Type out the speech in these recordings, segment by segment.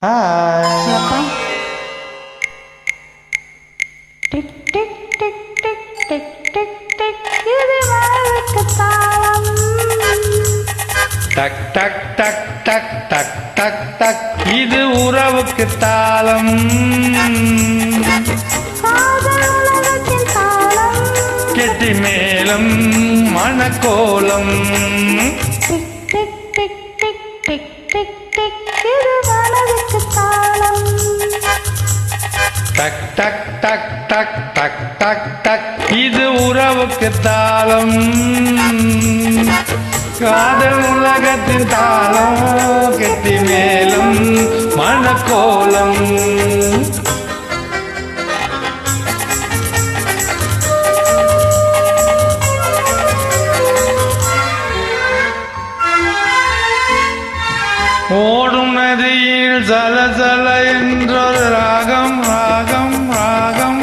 Hi. Tick tick tick tick tick tick tick இது வாழ்வுக்கு தாளம். டக் டக் டக் டக் டக் டக் டக் இது உறவுக்கு தாளம். காதல் உலகத்தின் தாளம். கெட்டி மேளம் மணக்கோலம். டிக் tick tick tick tick tick tick இது மனதுக்கு தாளம். டக் டக் டக் டக் டக் டக் டக் இது உறவுக்கு தாளம். காதல் உலகத்தின் தாளம். கெட்டி மேளம் மணக்கோலம். ஓடும் நதியில் ஜல ஜல என்றொரு ராகம் ராகம் ராகம்.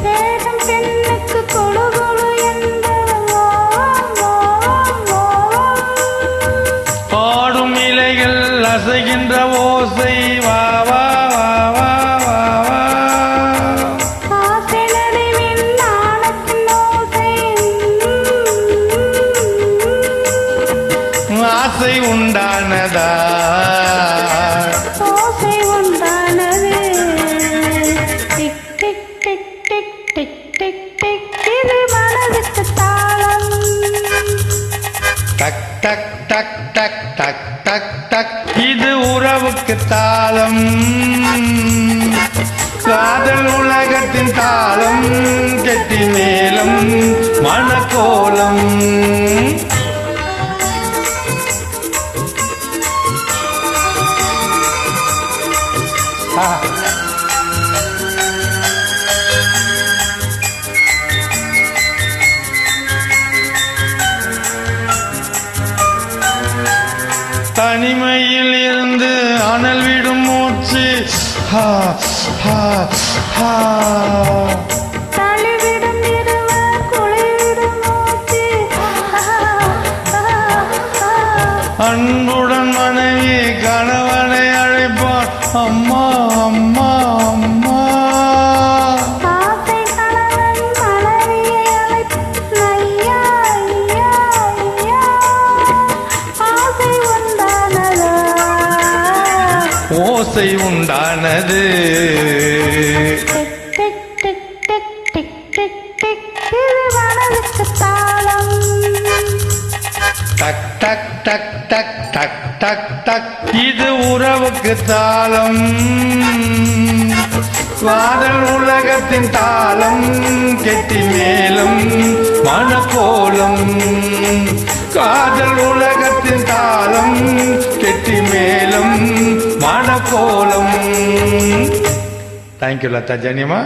தேடும் பெண்ணுக்கு கொழு கொழு என்பது மோகம் மோகம் மோகம். பாடும் இலைகள் அசைகின்ற ஓசை வா வா வா வா வா வா. ஆசை நடுவின் நாணத்தின் ஓசை. ஆசை உண்டானதா ஓசை உண்டானது. Tick tick tick tick tick tick tick இது மனதுக்கு தாளம். டக் டக் டக் டக் டக் டக் டக் இது உறவுக்கு தாளம். காதல் உலகத்தின் தாளம். கெட்டி மேளம் மணக்கோலம். தனிமையில் இருந்து அனல் விடும் மூச்சு. ஹா ஹா ஹா. தழுவிடும் இருவர் குளிவிடும் மூச்சு. அன்புடன் மனைவி கணவனை அழைப்பான். அம்மா அம்மா அம்மா. ஆசை கணவன் மனைவியை அழைத்து ஐயா ஐயா ஐயா. ஆசை உண்டானதா. ஓசை உண்டானது. Tick tick tick tick tick tick இது மனதுக்கு தாளம். டக் டக் டக் டக் டக் டக் டக் இது உறவுக்கு தாளம். காதல் உலகத்தின் தாளம். கெட்டி மேளம் மணக்கோலம். காதல் உலகத்தின் தாளம். கெட்டி மேளம் மணக்கோலம். தேங்க்யூ லதா ஜனியம்மா.